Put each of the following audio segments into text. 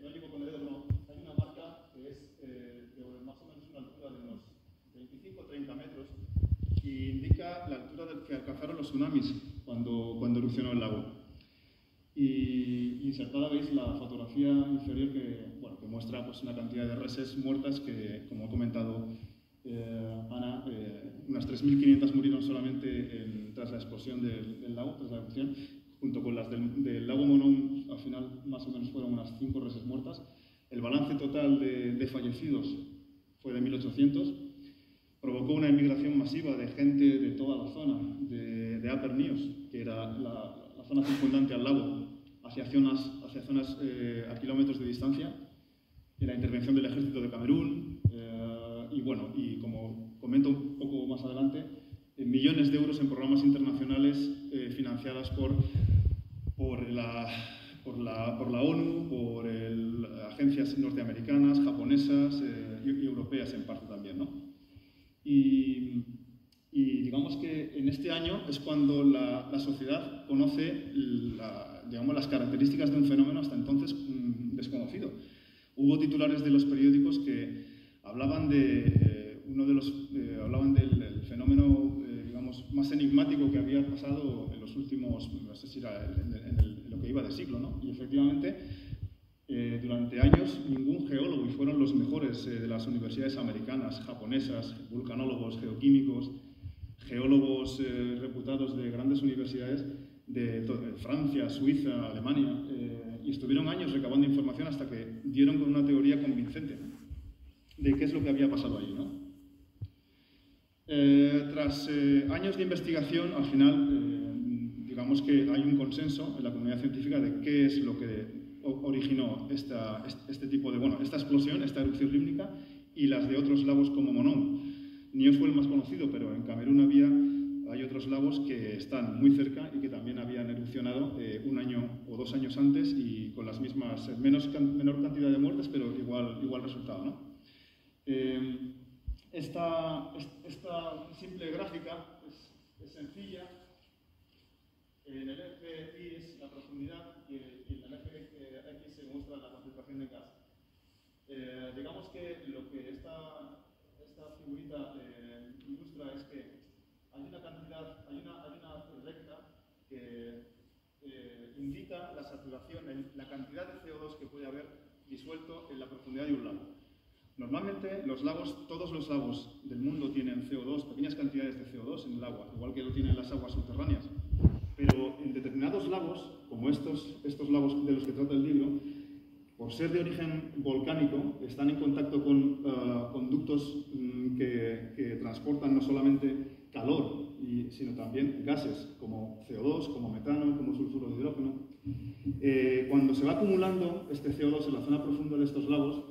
no digo con el dedo, no, hay una marca que es de más o menos una altura de unos 25-30 metros y indica la altura que alcanzaron los tsunamis cuando erupcionó el lago. Y insertada veis la fotografía inferior que muestra pues, una cantidad de reses muertas que, como ha comentado Ana, unas 3.500 murieron solamente tras la explosión del lago, tras la erupción, junto con las del lago Monón. Al final más o menos fueron unas 5 reses muertas. El balance total de fallecidos fue de 1.800. Provocó una inmigración masiva de gente de toda la zona, de Upper Neos, que era la zona circundante al lago, hacia zonas a kilómetros de distancia, y la intervención del ejército de Camerún, y como comento un poco más adelante, millones de euros en programas internacionales financiadas por la ONU, por agencias norteamericanas, japonesas y europeas en parte también, ¿no? Y digamos que en este año es cuando la sociedad conoce las características de un fenómeno hasta entonces desconocido. Hubo titulares de los periódicos que hablaban hablaban del fenómeno digamos, más enigmático que había pasado en los últimos, no sé si era en lo que iba de siglo, ¿no? Y efectivamente, durante años ningún geólogo, y fueron los mejores de las universidades americanas, japonesas, vulcanólogos, geoquímicos, geólogos reputados de grandes universidades de Francia, Suiza, Alemania, y estuvieron años recabando información hasta que dieron con una teoría convincente de qué es lo que había pasado allí, ¿no? Tras años de investigación, al final, digamos que hay un consenso en la comunidad científica de qué es lo que originó esta explosión, esta erupción límnica, y las de otros lagos como Monón. Neos fue el más conocido, pero en Camerún hay otros lagos que están muy cerca y que también habían erupcionado 1 año o 2 años antes y con las mismas, menor cantidad de muertes, pero igual resultado, ¿no? Esta simple gráfica es sencilla. En el eje Y es la profundidad y en el eje X se muestra la concentración de gas. Digamos que lo que esta figurita ilustra es que hay una recta que indica la saturación, la cantidad de CO2 que puede haber disuelto en la profundidad de un lago. Normalmente todos los lagos del mundo tienen CO2, pequeñas cantidades de CO2 en el agua, igual que lo tienen las aguas subterráneas. Pero en determinados lagos, como estos lagos de los que trata el libro, por ser de origen volcánico, están en contacto con conductos que transportan no solamente calor, sino también gases, como CO2, como metano, como sulfuro de hidrógeno. Cuando se va acumulando este CO2 en la zona profunda de estos lagos,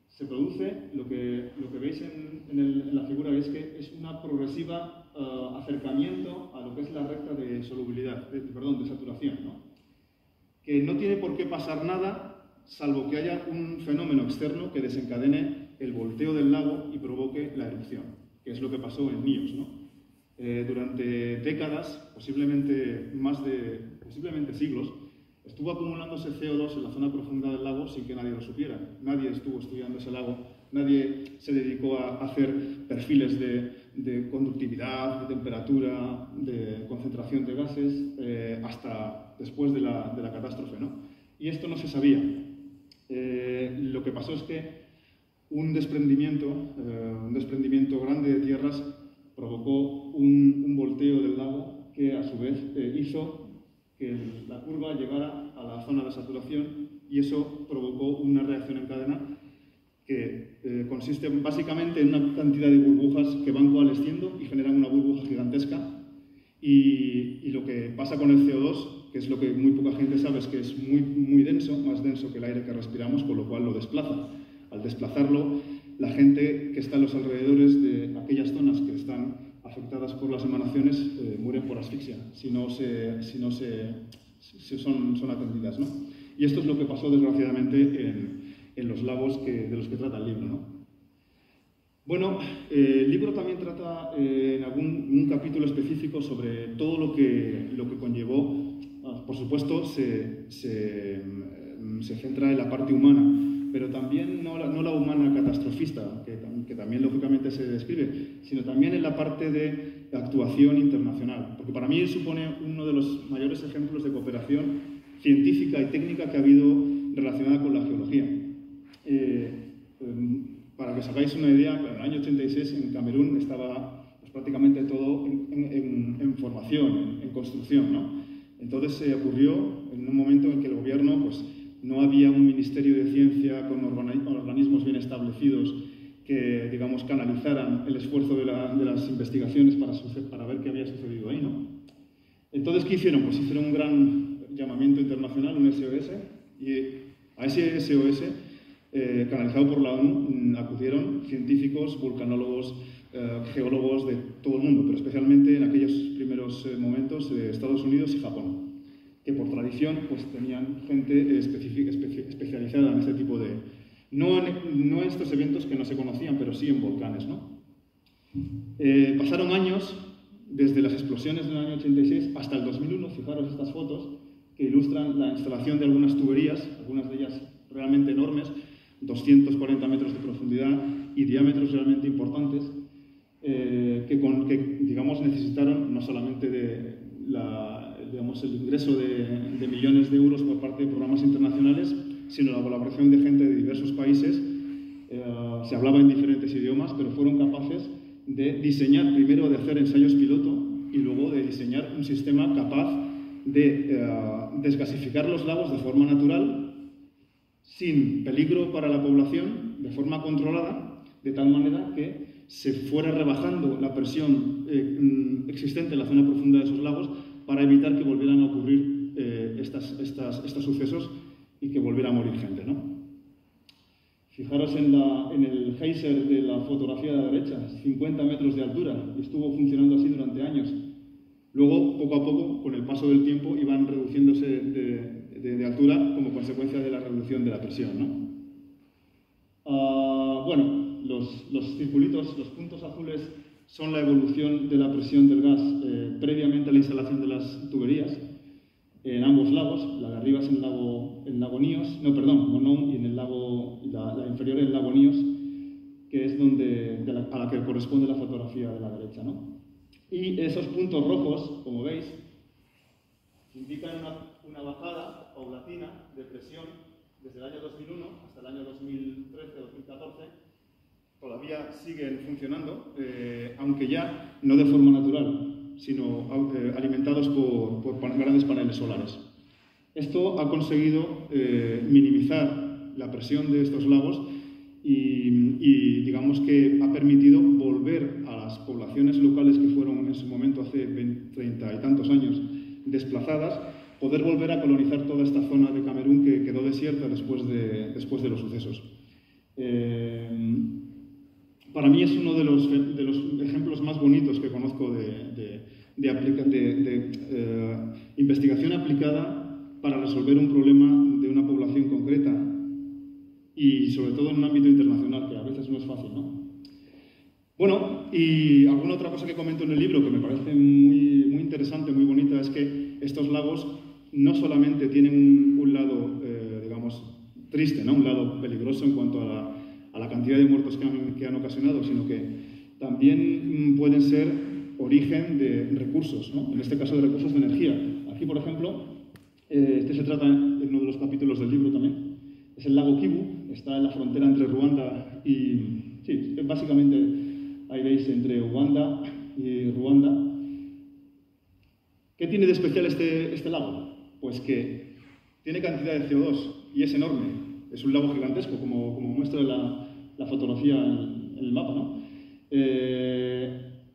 se produce lo que veis en la figura, es que es una progresiva acercamiento a lo que es la recta de solubilidad, de saturación, ¿no? Que no tiene por qué pasar nada, salvo que haya un fenómeno externo que desencadene el volteo del lago y provoque la erupción, que es lo que pasó en Neos, ¿no? Durante décadas, posiblemente siglos, estuvo acumulándose CO2 en la zona profunda del lago sin que nadie lo supiera. Nadie estuvo estudiando ese lago, nadie se dedicó a hacer perfiles de conductividad, de temperatura, de concentración de gases, hasta después de la catástrofe, ¿no? Y esto no se sabía. Lo que pasó es que un desprendimiento grande de tierras provocó un volteo del lago que a su vez hizo que la curva llegara a la zona de saturación, y eso provocó una reacción en cadena que consiste básicamente en una cantidad de burbujas que van coalesciendo y generan una burbuja gigantesca. Y lo que pasa con el CO2, que es lo que muy poca gente sabe, es que es muy denso, más denso que el aire que respiramos, con lo cual lo desplaza. Al desplazarlo, la gente que está en los alrededores de aquellas zonas que están afectadas por las emanaciones mueren por asfixia si no son atendidas, ¿no? Y esto es lo que pasó desgraciadamente en los lagos de los que trata el libro, ¿no? Bueno, el libro también trata en un capítulo específico sobre todo lo que conllevó. Por supuesto, se se centra en la parte humana, pero también no la humana catastrofista, que también lógicamente se describe, sino también en la parte de actuación internacional, porque para mí supone uno de los mayores ejemplos de cooperación científica y técnica que ha habido relacionada con la geología. Para que os hagáis una idea, en el año 86 en Camerún estaba pues, prácticamente todo en formación, en construcción, ¿no? Entonces se ocurrió en un momento en que el gobierno pues, no había un ministerio de ciencia con organismos bien establecidos que, digamos, canalizaran el esfuerzo de las investigaciones para ver qué había sucedido ahí, ¿no? Entonces, ¿qué hicieron? Pues hicieron un gran llamamiento internacional, un SOS, y a ese SOS, canalizado por la ONU, acudieron científicos, vulcanólogos, geólogos de todo el mundo, pero especialmente en aquellos primeros momentos de Estados Unidos y Japón, que por tradición pues, tenían gente especializada en este tipo de... No en estos eventos que no se conocían, pero sí en volcanes, ¿no? Pasaron años, desde las explosiones del año 86 hasta el 2001, fijaros estas fotos, que ilustran la instalación de algunas tuberías, algunas de ellas realmente enormes, 240 metros de profundidad y diámetros realmente importantes, que digamos, necesitaron no solamente digamos, el ingreso de millones de euros por parte de programas internacionales, sino la colaboración de gente de diversos países. Se hablaba en diferentes idiomas, pero fueron capaces de diseñar, primero de hacer ensayos piloto y luego de diseñar un sistema capaz de desgasificar los lagos de forma natural, sin peligro para la población, de forma controlada, de tal manera que se fuera rebajando la presión existente en la zona profunda de esos lagos para evitar que volvieran a ocurrir estos sucesos y que volviera a morir gente, ¿no? Fijaros en el geyser de la fotografía de la derecha, 50 metros de altura, y estuvo funcionando así durante años. Luego, poco a poco, con el paso del tiempo, iban reduciéndose de altura como consecuencia de la reducción de la presión, ¿no? Bueno, los circulitos, los puntos azules, son la evolución de la presión del gas previamente a la instalación de las tuberías en ambos lagos. La de arriba es el lago Níos, no, perdón, Monón, y en el lago, la inferior el lago Níos, que es a la que corresponde la fotografía de la derecha, ¿no? Y esos puntos rojos, como veis, indican una bajada paulatina de presión desde el año 2001 hasta el año 2013-2014. Todavía siguen funcionando, aunque ya no de forma natural, sino alimentados por grandes paneles solares. Esto ha conseguido minimizar la presión de estos lagos y digamos que ha permitido volver a las poblaciones locales que fueron en su momento hace 30 y tantos años desplazadas, poder volver a colonizar toda esta zona de Camerún que quedó desierta después de los sucesos. Para mí es uno de los ejemplos más bonitos que conozco de investigación aplicada para resolver un problema de una población concreta y sobre todo en un ámbito internacional, que a veces no es fácil, ¿no? Bueno, y alguna otra cosa que comento en el libro que me parece muy, muy interesante, muy bonita, es que estos lagos no solamente tienen un lado, digamos, triste, ¿no? Un lado peligroso en cuanto a la cantidad de muertos que han ocasionado, sino que también pueden ser origen de recursos, ¿no? En este caso de recursos de energía. Aquí, por ejemplo, este se trata en uno de los capítulos del libro también, es el lago Kivu, está en la frontera entre Ruanda y... Sí, básicamente ahí veis entre Uganda y Ruanda. ¿Qué tiene de especial este lago? Pues que tiene cantidad de CO2 y es enorme. Es un lago gigantesco, como muestra la fotografía en el mapa, ¿no?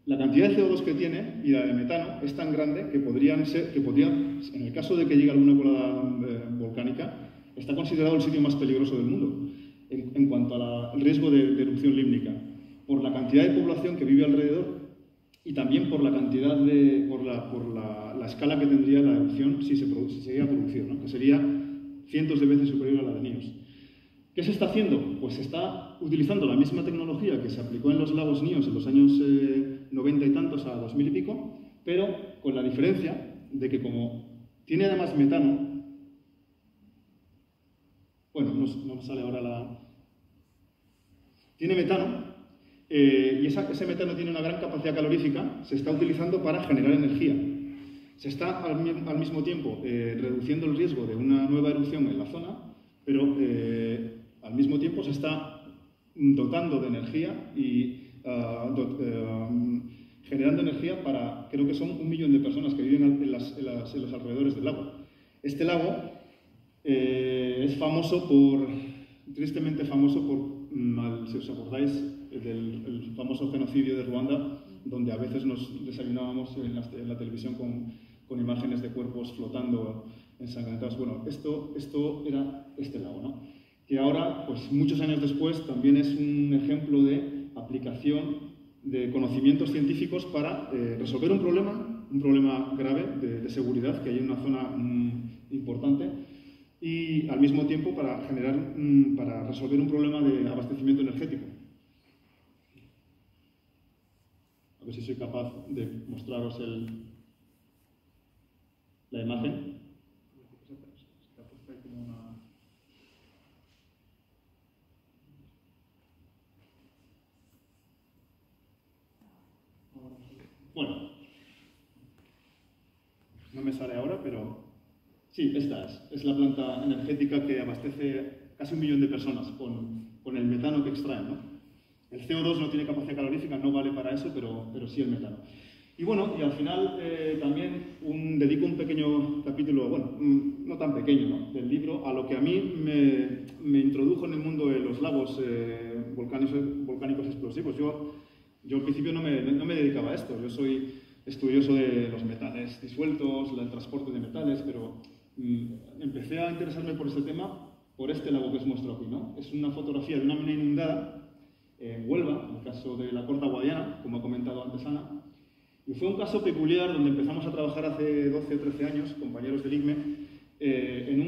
La cantidad de CO2 que tiene y la de metano es tan grande que podrían, en el caso de que llegue alguna colada volcánica, está considerado el sitio más peligroso del mundo en cuanto al riesgo de erupción límnica, por la cantidad de población que vive alrededor y también por la cantidad por la escala que tendría la erupción si se llega a producir, ¿no? Que sería cientos de veces superior a la de Níos. ¿Qué se está haciendo? Pues se está utilizando la misma tecnología que se aplicó en los lagos Níos en los años 90 y tantos a 2000 y pico, pero con la diferencia de que como tiene además metano, Bueno, no me sale ahora la... Tiene metano, y ese metano tiene una gran capacidad calorífica, se está utilizando para generar energía. Se está al mismo tiempo reduciendo el riesgo de una nueva erupción en la zona, pero al mismo tiempo se está dotando de energía y generando energía para, creo que son 1 millón de personas que viven en los alrededores del lago. Este lago es famoso tristemente famoso por, si os acordáis, el famoso genocidio de Ruanda, donde a veces nos desayunábamos en la televisión con imágenes de cuerpos flotando ensangrentados. Bueno, esto era este lago, ¿no? Que ahora, pues muchos años después, también es un ejemplo de aplicación de conocimientos científicos para resolver un problema grave de seguridad que hay en una zona importante, y al mismo tiempo para resolver un problema de abastecimiento energético. A ver si soy capaz de mostraros la imagen. Bueno, no me sale ahora, pero sí, esta es la planta energética que abastece casi 1 millón de personas con el metano que extraen, ¿no? El CO2 no tiene capacidad calorífica, no vale para eso, pero sí el metano. Y bueno, y al final también dedico un pequeño capítulo, bueno, no tan pequeño, ¿no?, del libro a lo que a mí me introdujo en el mundo de los lagos volcánicos explosivos. Yo al principio no me dedicaba a esto. Yo soy estudioso de los metales disueltos, del transporte de metales, pero empecé a interesarme por este tema por este lago que os muestro aquí, ¿no? Es una fotografía de una mina inundada en Huelva, en el caso de la Corta Guadiana, como ha comentado antes Ana. Y fue un caso peculiar donde empezamos a trabajar hace 12 o 13 años, compañeros del ICME, en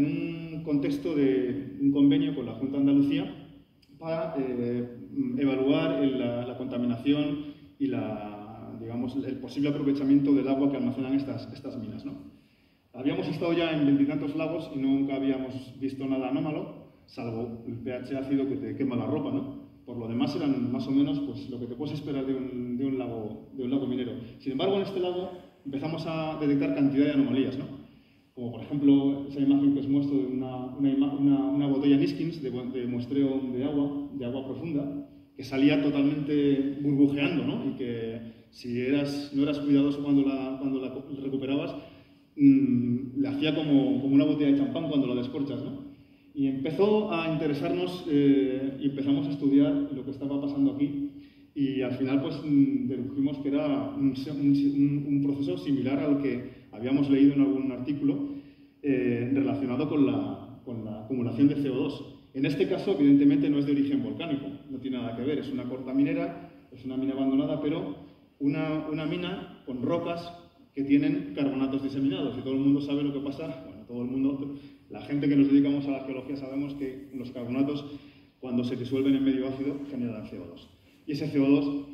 un contexto de un convenio con la Junta de Andalucía para evaluar la contaminación y el posible aprovechamiento del agua que almacenan estas minas, ¿no? Habíamos estado ya en 20 y tantos lagos y nunca habíamos visto nada anómalo, salvo el pH ácido que te quema la ropa, ¿no? Por lo demás eran más o menos pues, lo que te puedes esperar de un lago minero. Sin embargo, en este lago empezamos a detectar cantidad de anomalías, ¿no? Como por ejemplo esa imagen que os muestro de una botella Niskins de muestreo de agua profunda, que salía totalmente burbujeando, ¿no? Y que si no eras cuidadoso cuando la recuperabas, le hacía como una botella de champán cuando la descorchas, ¿no? Y empezó a interesarnos y empezamos a estudiar lo que estaba pasando aquí, y al final pues dedujimos que era un proceso similar al que habíamos leído en algún artículo relacionado con la acumulación de CO2. En este caso, evidentemente, no es de origen volcánico, no tiene nada que ver, es una corta minera, es una mina abandonada, pero una mina con rocas que tienen carbonatos diseminados, y todo el mundo sabe lo que pasa, bueno, todo el mundo, la gente que nos dedicamos a la geología sabemos que los carbonatos, cuando se disuelven en medio ácido, generan CO2. Y ese CO2,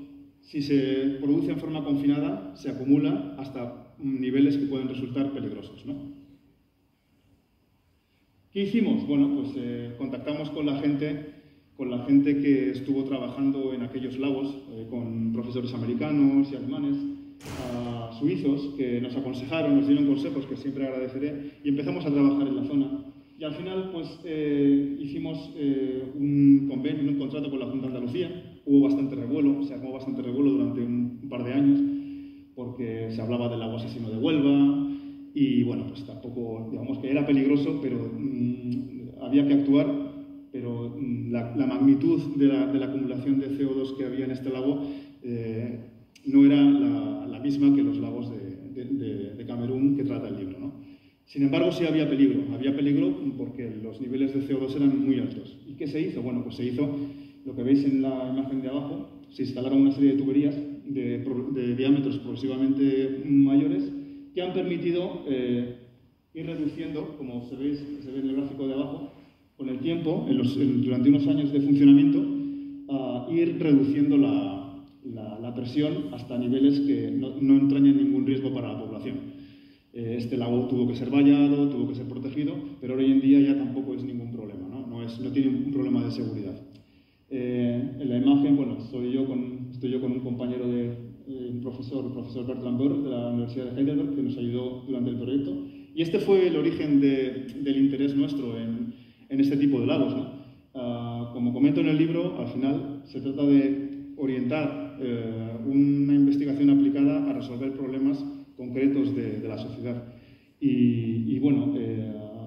si se produce en forma confinada, se acumula hasta niveles que pueden resultar peligrosos, ¿no? ¿Qué hicimos? Bueno, pues contactamos con la gente que estuvo trabajando en aquellos lagos, con profesores americanos y alemanes, suizos, que nos aconsejaron, nos dieron consejos que siempre agradeceré, y empezamos a trabajar en la zona. Y al final, pues, hicimos un convenio, un contrato con la Junta de Andalucía. Hubo bastante revuelo, se armó bastante revuelo durante un par de años, porque se hablaba del lago asesino de Huelva, y bueno, pues tampoco, digamos que era peligroso, pero había que actuar, pero la magnitud de la acumulación de CO2 que había en este lago no era la misma que los lagos de Camerún que trata el libro, ¿no? Sin embargo, sí había peligro porque los niveles de CO2 eran muy altos. ¿Y qué se hizo? Bueno, pues se hizo lo que veis en la imagen de abajo. Se instalaron una serie de tuberías de diámetros progresivamente mayores que han permitido ir reduciendo, como se ve en el gráfico de abajo, con el tiempo, durante unos años de funcionamiento, ir reduciendo la presión hasta niveles que no entrañan ningún riesgo para la población. Este lago tuvo que ser vallado, tuvo que ser protegido, pero hoy en día ya tampoco es ningún problema, ¿no? No tiene un problema de seguridad. En la imagen, bueno, estoy yo con un compañero el profesor Bertland Burr de la Universidad de Heidelberg, que nos ayudó durante el proyecto. Y este fue el origen del interés nuestro en este tipo de lagos, ¿no? Como comento en el libro, al final se trata de orientar una investigación aplicada a resolver problemas concretos de la sociedad. Y bueno,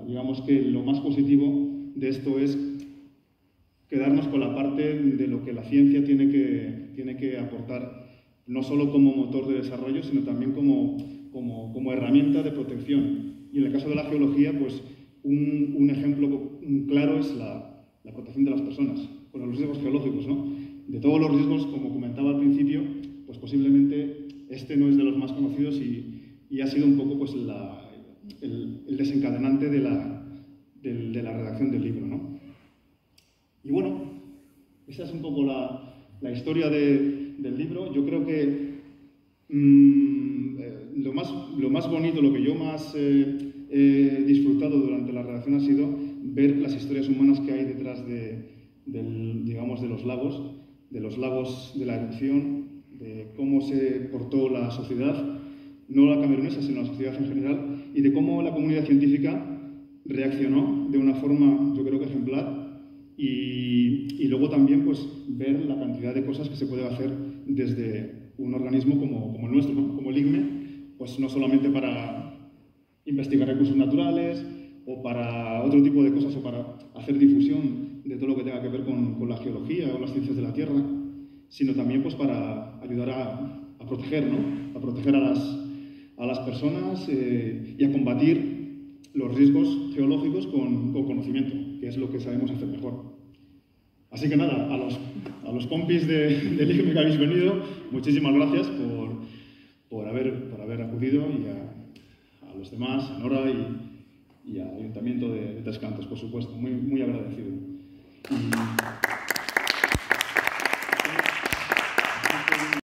digamos que lo más positivo de esto es quedarnos con la parte de lo que la ciencia tiene que aportar, no solo como motor de desarrollo, sino también como herramienta de protección. Y en el caso de la geología, pues un ejemplo claro es la protección de las personas, con los riesgos geológicos, ¿no? De todos los riesgos, como comentaba al principio, pues posiblemente este no es de los más conocidos y ha sido un poco pues, el desencadenante de la redacción del libro, ¿no? Y bueno, esa es un poco la historia del libro. Yo creo que lo más bonito, lo que yo más he disfrutado durante la redacción ha sido ver las historias humanas que hay detrás digamos, de los lagos de la erupción, de cómo se portó la sociedad, no la camerunesa, sino la sociedad en general, y de cómo la comunidad científica reaccionó de una forma, yo creo que ejemplar, y luego también pues, ver la cantidad de cosas que se puede hacer desde un organismo como el nuestro, ¿no? Como el ICME, pues no solamente para investigar recursos naturales o para otro tipo de cosas o para hacer difusión de todo lo que tenga que ver con la geología o las ciencias de la Tierra, sino también pues, para ayudar a proteger, ¿no? A proteger a las personas y a combatir los riesgos geológicos con conocimiento, que es lo que sabemos hacer mejor. Así que nada, a los compis del ICME que habéis venido, muchísimas gracias por haber acudido y a los demás, a Nora y al Ayuntamiento de Tres Cantos, por supuesto, muy agradecido.